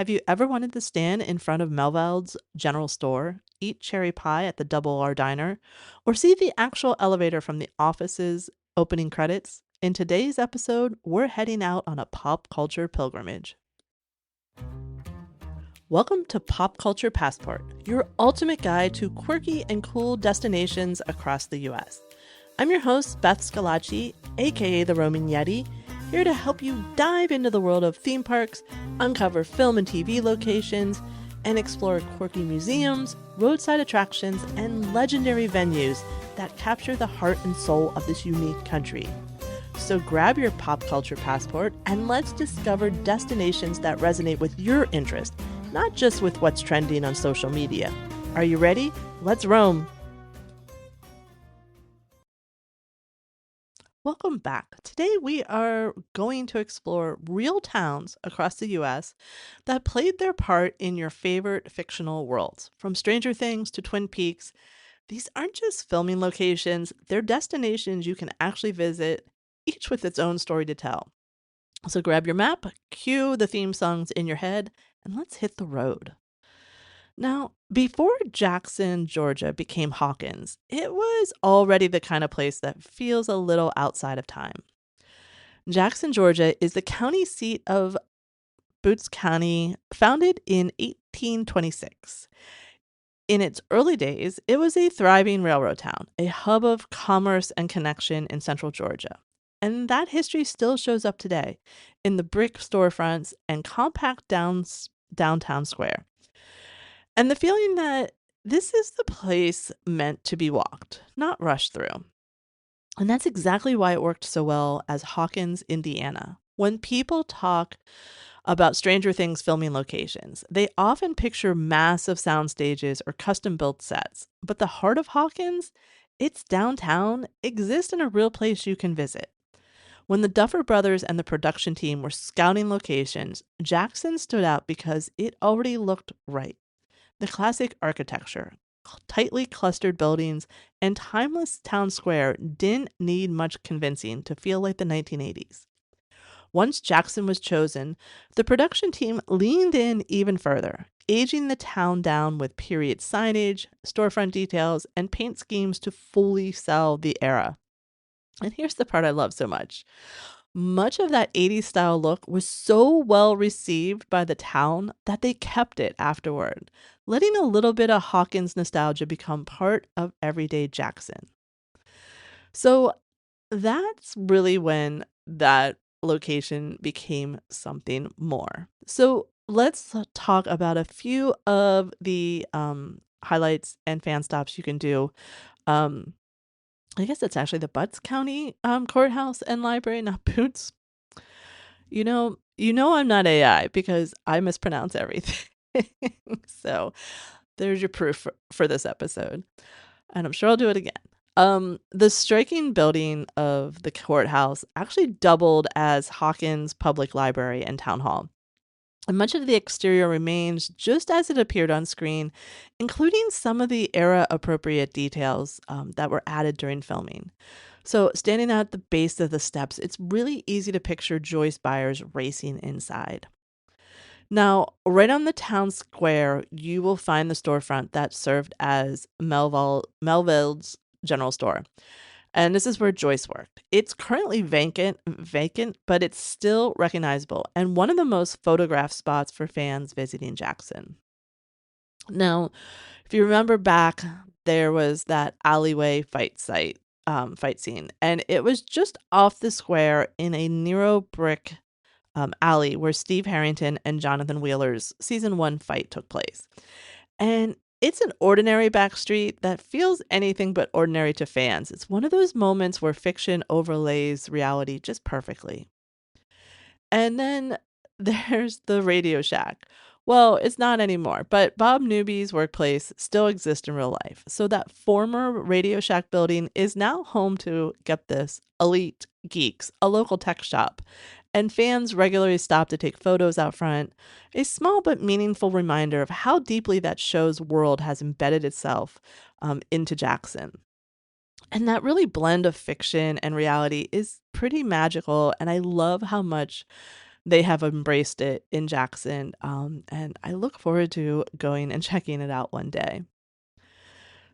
Have you ever wanted to stand in front of Melville's General Store, eat cherry pie at the Double R Diner, or see the actual elevator from the office's opening credits? In today's episode, we're heading out on a pop culture pilgrimage. Welcome to Pop Culture Passport, your ultimate guide to quirky and cool destinations across the US. I'm your host, Beth Scalacci, aka the Roman Yeti, here to help you dive into the world of theme parks, uncover film and TV locations, and explore quirky museums, roadside attractions, and legendary venues that capture the heart and soul of this unique country. So grab your pop culture passport and let's discover destinations that resonate with your interest, not just with what's trending on social media. Are you ready? Let's roam! Welcome back. Today we are going to explore real towns across the US that played their part in your favorite fictional worlds. From Stranger Things to Twin Peaks, these aren't just filming locations, they're destinations you can actually visit, each with its own story to tell. So grab your map, cue the theme songs in your head, and let's hit the road. Now, before Jackson, Georgia became Hawkins, it was already the kind of place that feels a little outside of time. Jackson, Georgia is the county seat of Boots County, founded in 1826. In its early days, it was a thriving railroad town, a hub of commerce and connection in central Georgia. And that history still shows up today in the brick storefronts and compact downtown square. And the feeling that this is the place meant to be walked, not rushed through. And that's exactly why it worked so well as Hawkins, Indiana. When people talk about Stranger Things filming locations, they often picture massive sound stages or custom built sets. But the heart of Hawkins, its downtown, exists in a real place you can visit. When the Duffer Brothers and the production team were scouting locations, Jackson stood out because it already looked right. The classic architecture, tightly clustered buildings, and timeless town square didn't need much convincing to feel like the 1980s. Once Jackson was chosen, the production team leaned in even further, aging the town down with period signage, storefront details, and paint schemes to fully sell the era. And here's the part I love so much. Much of that 80s style look was so well received by the town that they kept it afterward, letting a little bit of Hawkins nostalgia become part of everyday Jackson. So that's really when that location became something more. So let's talk about a few of the highlights and fan stops you can do. Um, I guess it's actually the Butts County courthouse and library, not Boots. You know I'm not AI because I mispronounce everything. So there's your proof for this episode. And I'm sure I'll do it again. The striking building of the courthouse actually doubled as Hawkins Public Library and Town Hall. And much of the exterior remains just as it appeared on screen, including some of the era appropriate details that were added during filming. So, standing at the base of the steps, it's really easy to picture Joyce Byers racing inside. Now, right on the town square, you will find the storefront that served as Melville's General Store. And this is where Joyce worked. It's currently vacant, but it's still recognizable and one of the most photographed spots for fans visiting Jackson. Now, if you remember back, there was that alleyway fight scene, and it was just off the square in a narrow brick alley where Steve Harrington and Jonathan Wheeler's season 1 fight took place. And it's an ordinary back street that feels anything but ordinary to fans. It's one of those moments where fiction overlays reality just perfectly. And then there's the Radio Shack. Well, it's not anymore, but Bob Newby's workplace still exists in real life. So that former Radio Shack building is now home to, get this, Elite Geeks, a local tech shop. And fans regularly stop to take photos out front, a small but meaningful reminder of how deeply that show's world has embedded itself into Jackson. And that really blend of fiction and reality is pretty magical, and I love how much They have embraced it in Jackson, and I look forward to going and checking it out one day.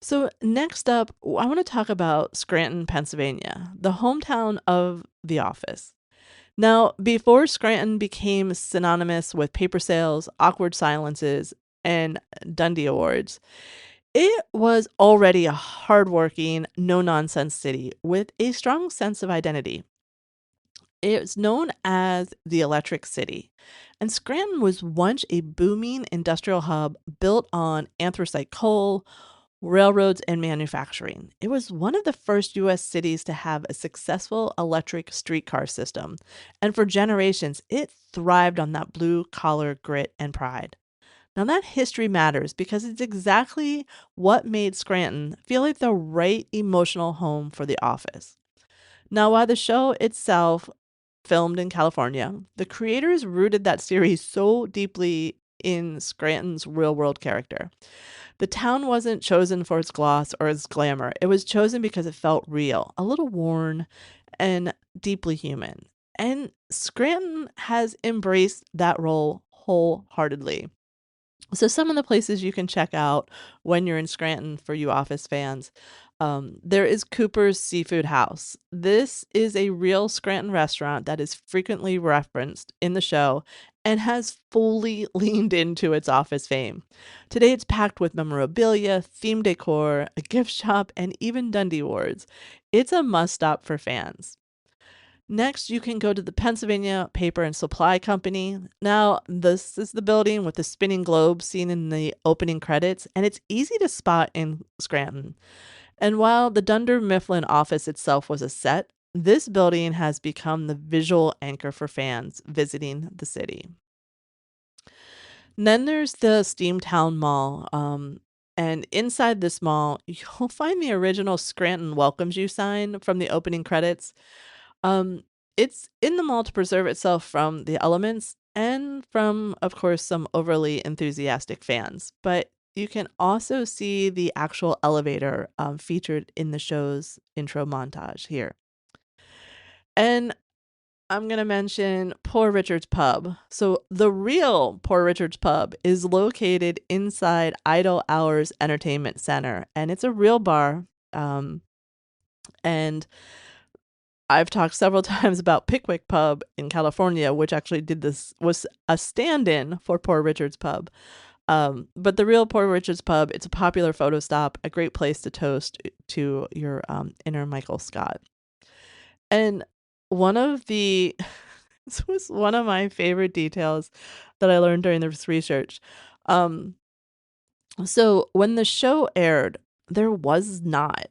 So, next up, I want to talk about Scranton, Pennsylvania, the hometown of The Office. Now, before Scranton became synonymous with paper sales, awkward silences, and Dundie Awards, it was already a hardworking, no nonsense city with a strong sense of identity. It's known as the Electric City, and Scranton was once a booming industrial hub built on anthracite coal, railroads, and manufacturing. It was one of the first U.S. cities to have a successful electric streetcar system, and for generations, it thrived on that blue collar grit and pride. Now, that history matters because it's exactly what made Scranton feel like the right emotional home for The Office. Now, while the show itself filmed in California, the creators rooted that series so deeply in Scranton's real world character. The town wasn't chosen for its gloss or its glamour. It was chosen because it felt real, a little worn, and deeply human. And Scranton has embraced that role wholeheartedly. So, some of the places you can check out when you're in Scranton for you Office fans, there is Cooper's Seafood House. This is a real Scranton restaurant that is frequently referenced in the show and has fully leaned into its Office fame. Today, it's packed with memorabilia, theme decor, a gift shop, and even Dundee Awards. It's a must stop for fans. Next, you can go to the Pennsylvania Paper and Supply Company. Now, this is the building with the spinning globe seen in the opening credits, and it's easy to spot in Scranton. And while the Dunder Mifflin office itself was a set, this building has become the visual anchor for fans visiting the city. And then there's the Steamtown Mall. And inside this mall, you'll find the original Scranton welcomes you sign from the opening credits. Um, it's in the mall to preserve itself from the elements and from, of course, some overly enthusiastic fans. But you can also see the actual elevator featured in the show's intro montage here. And I'm going to mention Poor Richard's Pub. So, the real Poor Richard's Pub is located inside Idle Hours Entertainment Center, and it's a real bar. And I've talked several times about Pickwick Pub in California, which actually was a stand-in for Poor Richard's Pub. But the real Poor Richard's Pub, it's a popular photo stop, a great place to toast to your inner Michael Scott. And one of the this was one of my favorite details that I learned during this research. Um, so when the show aired, there was not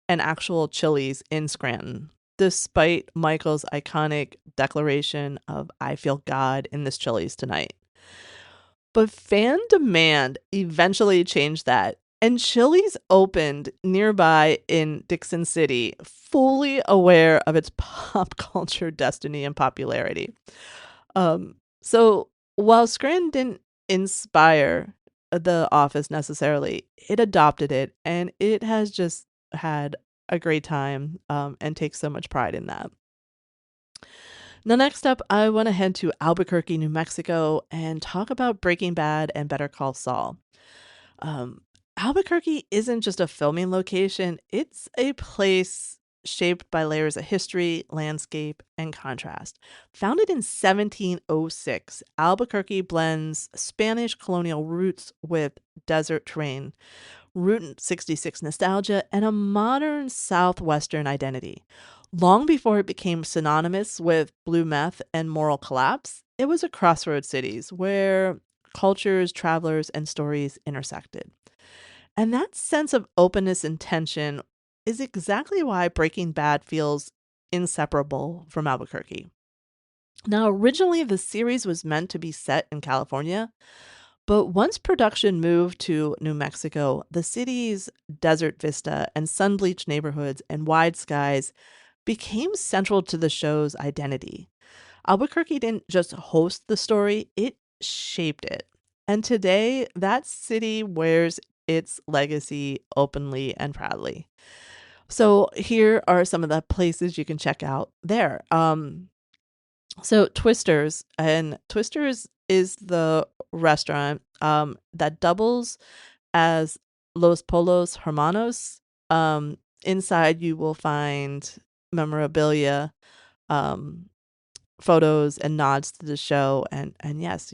an actual Chili's in Scranton, despite Michael's iconic declaration of "I feel God in this Chili's tonight." But fan demand eventually changed that, and Chili's opened nearby in Dixon City, fully aware of its pop culture destiny and popularity. So while Scranton didn't inspire The Office necessarily, it adopted it, and it has just had a great time, and takes so much pride in that. Now, next up, I want to head to Albuquerque, New Mexico, and talk about Breaking Bad and Better Call Saul. Um, Albuquerque isn't just a filming location, it's a place shaped by layers of history, landscape, and contrast. Founded in 1706, Albuquerque blends Spanish colonial roots with desert terrain, Route 66 nostalgia, and a modern Southwestern identity. Long before it became synonymous with blue meth and moral collapse, it was a crossroads cities where cultures, travelers, and stories intersected. And that sense of openness and tension is exactly why Breaking Bad feels inseparable from Albuquerque. Now, originally, the series was meant to be set in California, but once production moved to New Mexico, the city's desert vista and sun-bleached neighborhoods and wide skies became central to the show's identity. Albuquerque didn't just host the story, it shaped it. And today, that city wears its legacy openly and proudly. So here are some of the places you can check out there. So Twisters is the restaurant that doubles as Los Polos Hermanos. Inside you will find memorabilia, um, photos and nods to the show, and yes,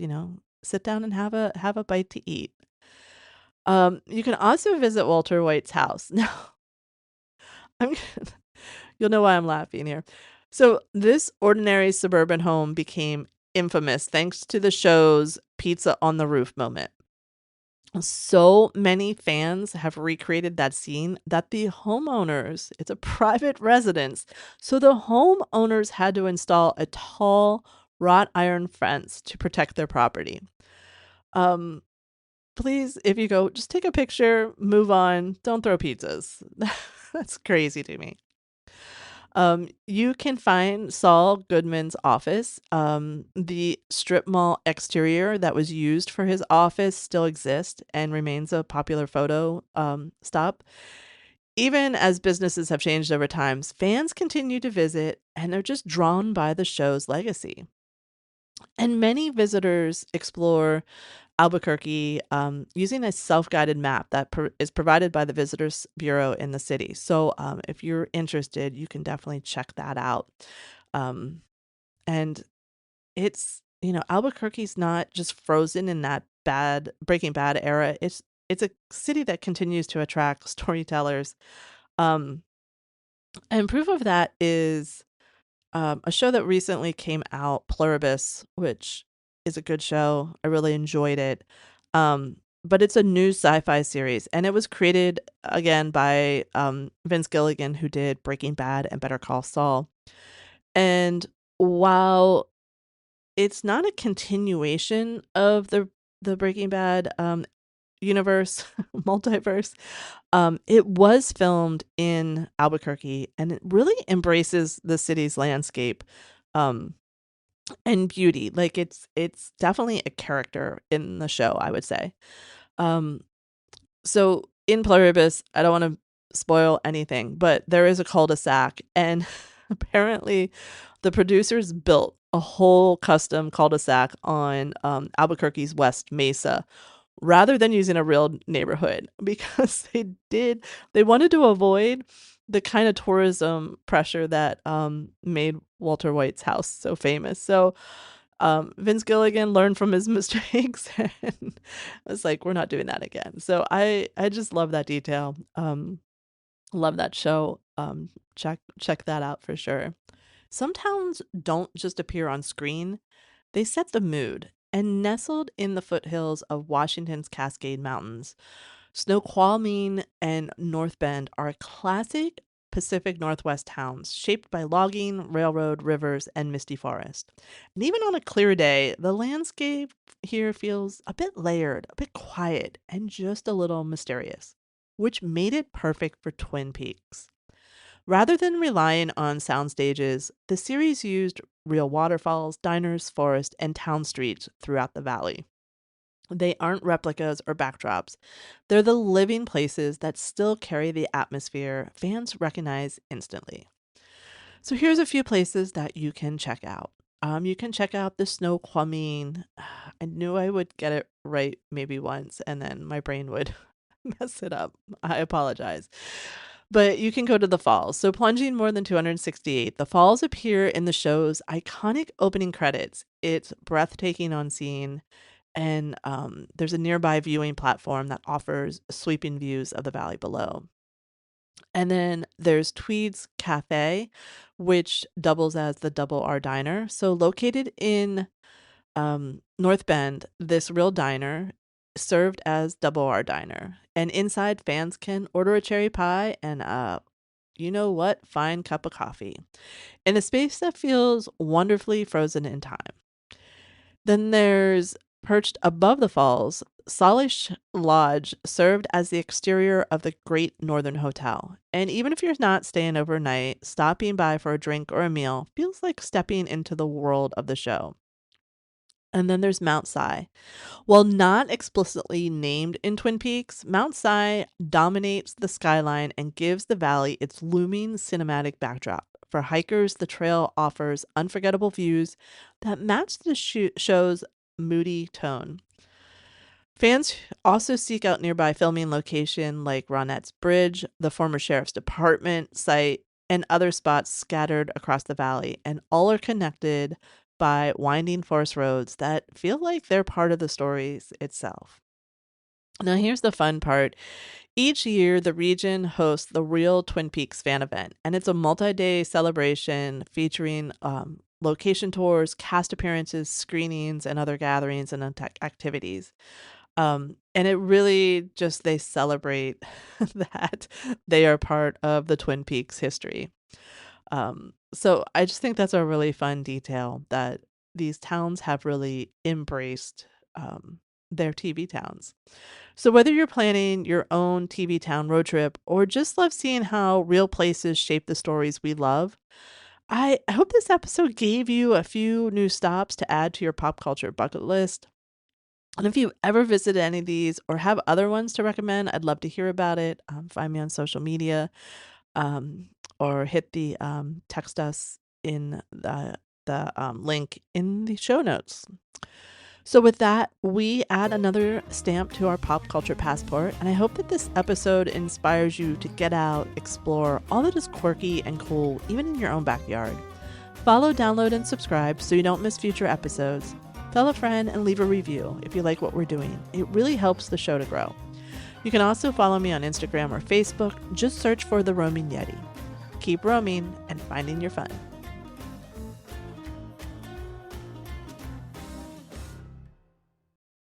sit down and have a bite to eat. You can also visit Walter White's house. Now, I'm you'll know why I'm laughing here. So, this ordinary suburban home became infamous thanks to the show's pizza on the roof moment. So many fans have recreated that scene that the homeowners, it's a private residence. So the homeowners had to install a tall wrought iron fence to protect their property. Um, Please, if you go, just take a picture, move on, don't throw pizzas. That's crazy to me. You can find Saul Goodman's office. The strip mall exterior that was used for his office still exists and remains a popular photo stop. Even as businesses have changed over time, fans continue to visit and they're just drawn by the show's legacy. And many visitors explore Albuquerque using a self guided map that is provided by the Visitors Bureau in the city. So if you're interested, you can definitely check that out. Um, and Albuquerque's not just frozen in that bad Breaking Bad era. It's a city that continues to attract storytellers. Um, and proof of that is a show that recently came out, Pluribus, which is a good show. I really enjoyed it. But it's a new sci-fi series, and it was created again by Vince Gilligan, who did Breaking Bad and Better Call Saul. And while it's not a continuation of the Breaking Bad universe, multiverse, it was filmed in Albuquerque, and it really embraces the city's landscape. Um, and beauty. Like it's definitely a character in the show, I would say. Um so in Pluribus, I don't want to spoil anything, but there is a cul-de-sac, and apparently the producers built a whole custom cul-de-sac on Albuquerque's West Mesa rather than using a real neighborhood because they wanted to avoid the kind of tourism pressure that made Walter White's house so famous. So Vince Gilligan learned from his mistakes and was like, we're not doing that again. So I just love that detail. Love that show. Check that out for sure. Some towns don't just appear on screen, they set the mood. And nestled in the foothills of Washington's Cascade Mountains, Snoqualmie and North Bend are classic Pacific Northwest towns shaped by logging, railroad, rivers, and misty forest. And even on a clear day, the landscape here feels a bit layered, a bit quiet, and just a little mysterious, which made it perfect for Twin Peaks. Rather than relying on sound stages, the series used real waterfalls, diners, forests, and town streets throughout the valley. They aren't replicas or backdrops. They're the living places that still carry the atmosphere fans recognize instantly. So here's a few places that you can check out. You can check out the Snoqualmie. I knew I would get it right maybe once, and then my brain would mess it up. I apologize. But you can go to the falls. So plunging more than 268, the falls appear in the show's iconic opening credits. It's breathtaking on scene, and there's a nearby viewing platform that offers sweeping views of the valley below. And then there's Tweed's Cafe, which doubles as the Double R Diner. So located in North Bend, this real diner served as Double R Diner. And inside, fans can order a cherry pie and you know what? Fine cup of coffee in a space that feels wonderfully frozen in time. Then there's perched above the falls, Salish Lodge served as the exterior of the Great Northern Hotel. And even if you're not staying overnight, stopping by for a drink or a meal feels like stepping into the world of the show. And then there's Mount Si. While not explicitly named in Twin Peaks, Mount Si dominates the skyline and gives the valley its looming cinematic backdrop. For hikers, the trail offers unforgettable views that match the show's moody tone. Fans also seek out nearby filming locations like Ronette's Bridge, the former sheriff's department site, and other spots scattered across the valley, and all are connected by winding forest roads that feel like they're part of the stories itself. Now, here's the fun part. Each year, the region hosts the Real Twin Peaks fan event, and it's a multi-day celebration featuring location tours, cast appearances, screenings, and other gatherings and activities. And it really just they celebrate that they are part of the Twin Peaks history. So I just think that's a really fun detail that these towns have really embraced their TV towns. So whether you're planning your own TV town road trip or just love seeing how real places shape the stories we love, I hope this episode gave you a few new stops to add to your pop culture bucket list. And if you ever visited any of these or have other ones to recommend, I'd love to hear about it. Find me on social media, um, or hit the text us in the link in the show notes. So with that, we add another stamp to our pop culture passport, and I hope that this episode inspires you to get out, explore all that is quirky and cool, even in your own backyard. Follow, download, and subscribe so you don't miss future episodes. Tell a friend and leave a review if you like what we're doing. It really helps the show to grow. You can also follow me on Instagram or Facebook. Just search for The Roaming Yeti. Keep roaming and finding your fun.